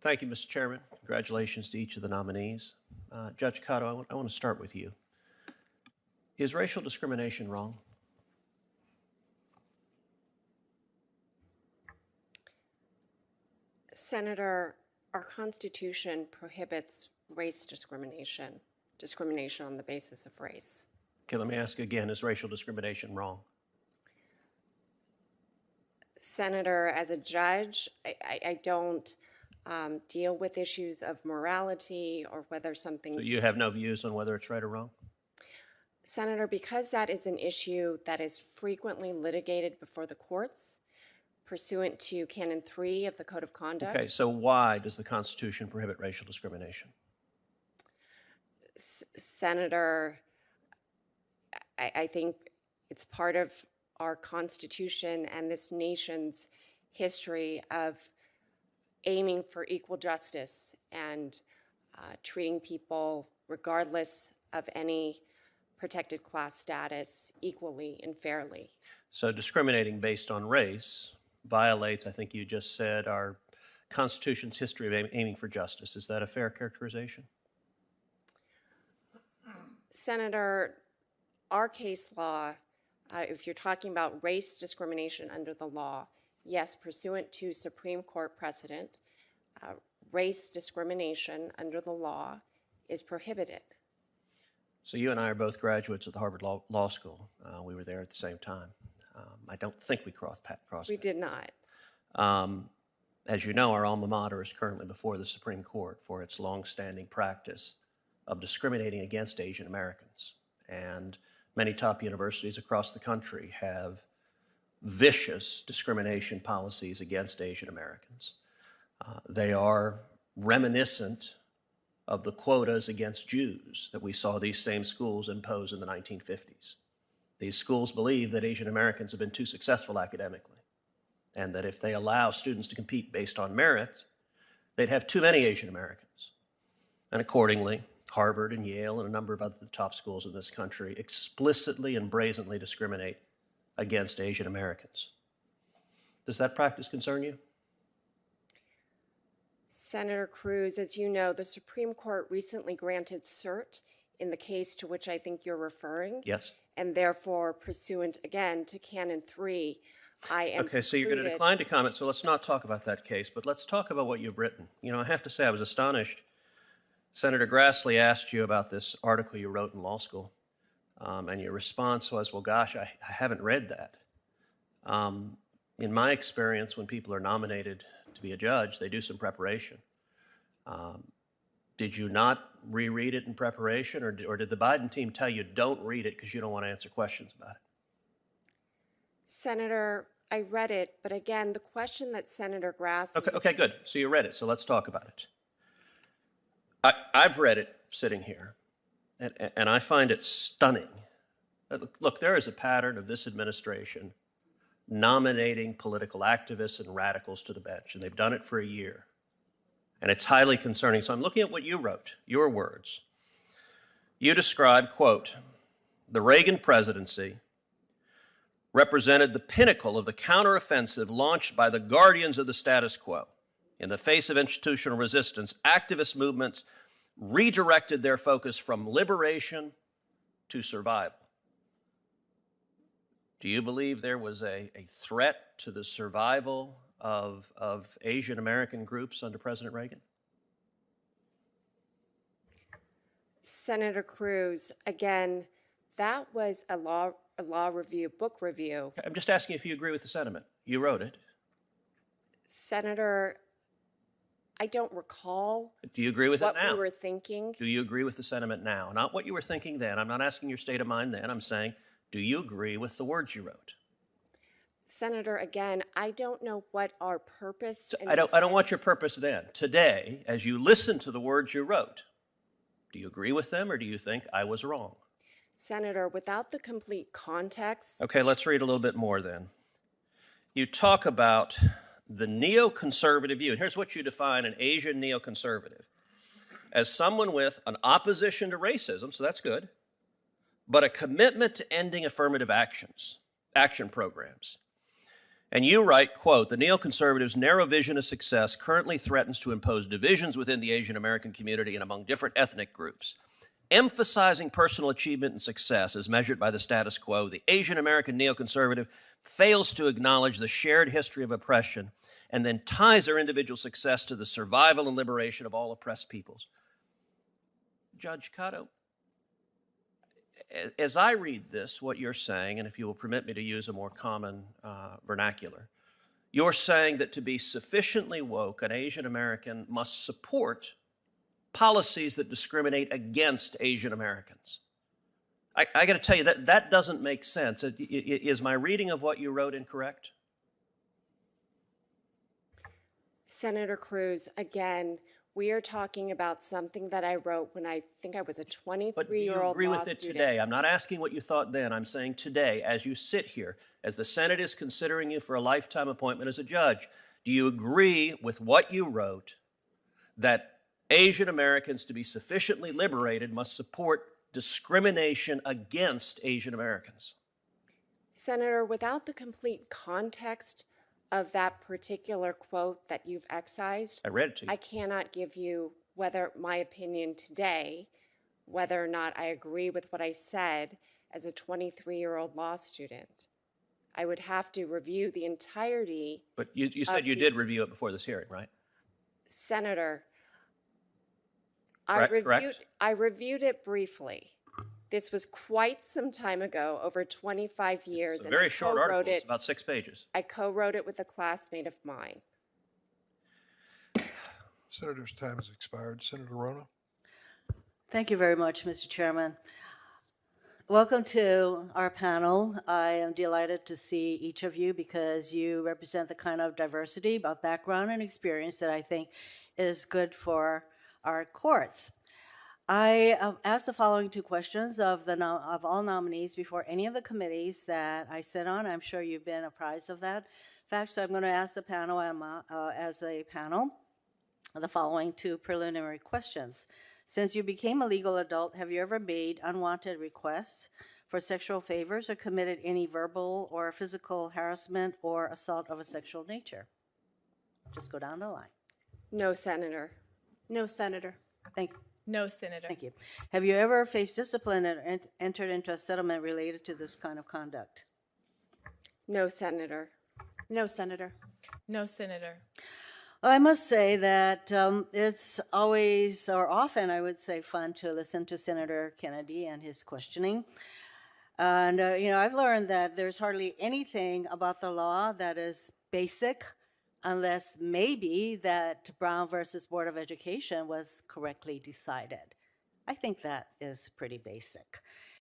Thank you, Mr. Chairman. Congratulations to each of the nominees. Judge Cotto, I want to start with you. Is racial discrimination wrong? Senator, our Constitution prohibits race discrimination, discrimination on the basis of race. Okay, let me ask again, is racial discrimination wrong? Senator, as a judge, I don't deal with issues of morality or whether something... So you have no views on whether it's right or wrong? Senator, because that is an issue that is frequently litigated before the courts, pursuant to Canon 3 of the Code of Conduct. Okay, so why does the Constitution prohibit racial discrimination? Senator, I think it's part of our Constitution and this nation's history of aiming for equal justice and treating people, regardless of any protected class status, equally and fairly. So discriminating based on race violates, I think you just said, our Constitution's history of aiming for justice. Is that a fair characterization? Senator, our case law, if you're talking about race discrimination under the law, yes, pursuant to Supreme Court precedent, race discrimination under the law is prohibited. So you and I are both graduates of the Harvard Law School. We were there at the same time. I don't think we crossed We did not. As you know, our alma mater is currently before the Supreme Court for its longstanding practice of discriminating against Asian Americans. And many top universities across the country have vicious discrimination policies against Asian Americans. They are reminiscent of the quotas against Jews that we saw these same schools impose in the 1950s. These schools believe that Asian Americans have been too successful academically, and that if they allow students to compete based on merit, they'd have too many Asian Americans. And accordingly, Harvard and Yale and a number of other top schools in this country explicitly and brazenly discriminate against Asian Americans. Does that practice concern you? Senator Cruz, as you know, the Supreme Court recently granted cert in the case to which I think you're referring. Yes. And therefore, pursuant again to Canon 3, I am Okay, so you're going to decline to comment, so let's not talk about that case, but let's talk about what you've written. You know, I have to say I was astonished. Senator Grassley asked you about this article you wrote in law school, and your response was, well, gosh, I haven't read that. In my experience, when people are nominated to be a judge, they do some preparation. Did you not reread it in preparation, or did the Biden team tell you don't read it because you don't want to answer questions about it? Senator, I read it, but again, the question that Senator Grassley... Okay, good. So you read it, so let's talk about it. I've read it sitting here, and I find it stunning. Look, there is a pattern of this administration nominating political activists and radicals to the bench, and they've done it for a year. And it's highly concerning. So I'm looking at what you wrote, your words. You described, quote, the Reagan presidency represented the pinnacle of the counteroffensive launched by the guardians of the status quo. In the face of institutional resistance, activist movements redirected their focus from liberation to survival. Do you believe there was a threat to the survival of Asian American groups under President Reagan? Senator Cruz, again, that was a law review, book review. I'm just asking if you agree with the sentiment. You wrote it. Senator, I don't recall. Do you agree with it now? What we were thinking. Do you agree with the sentiment now? Not what you were thinking then. I'm not asking your state of mind then. I'm saying, do you agree with the words you wrote? Senator, again, I don't know what our purpose... I don't want your purpose then. Today, as you listen to the words you wrote, do you agree with them, or do you think I was wrong? Senator, without the complete context... Okay, let's read a little bit more then. You talk about the neoconservative view, and here's what you define an Asian neoconservative: as someone with an opposition to racism, so that's good, but a commitment to ending affirmative action programs. And you write, quote, the neoconservatives' narrow vision of success currently threatens to impose divisions within the Asian American community and among different ethnic groups. Emphasizing personal achievement and success as measured by the status quo, the Asian American neoconservative fails to acknowledge the shared history of oppression and then ties their individual success to the survival and liberation of all oppressed peoples. Judge Cotto, as I read this, what you're saying, and if you will permit me to use a more common vernacular, you're saying that to be sufficiently woke, an Asian American must support policies that discriminate against Asian Americans. I got to tell you, that doesn't make sense. Is my reading of what you wrote incorrect? Senator Cruz, again, we are talking about something that I wrote when I think I was a 23-year-old But do you agree law with it student. today? I'm not asking what you thought then. I'm saying today, as you sit here, as the Senate is considering you for a lifetime appointment as a judge, do you agree with what you wrote that Asian Americans, to be sufficiently liberated, must support discrimination against Asian Americans? Senator, without the complete context of that particular quote that you've excised, I read it to you. I cannot give you whether my opinion today, whether or not I agree with what I said as a 23-year-old law student. I would have to review the entirety. But you said you did review it before this hearing, right? Senator, Correct? I reviewed it briefly. This was quite some time ago, over 25 years. It's a very short article. It's It. about 6 pages. I co-wrote it with a classmate of mine. Senator's time has expired. Senator Rona. Thank you very much, Mr. Chairman. Welcome to our panel. I am delighted to see each of you because you represent the kind of diversity of background and experience that I think is good for our courts. I asked the following two questions of all nominees before any of the committees that I sit on. I'm sure you've been apprised of that fact, so I'm going to ask the panel as a panel the following two preliminary questions. Since you became a legal adult, have you ever made unwanted requests for sexual favors or committed any verbal or physical harassment or assault of a sexual nature? Just go down the line. No, Senator. No, Senator. Thank you. No, Senator. Thank you. Have you ever faced discipline and entered into a settlement related to this kind of conduct? No, Senator. No, Senator. No, Senator. I must say that it's always, or often, I would say, fun to listen to Senator Kennedy and his questioning. And, I've learned that there's hardly anything about the law that is basic unless maybe that Brown versus Board of Education was correctly decided. I think that is pretty basic.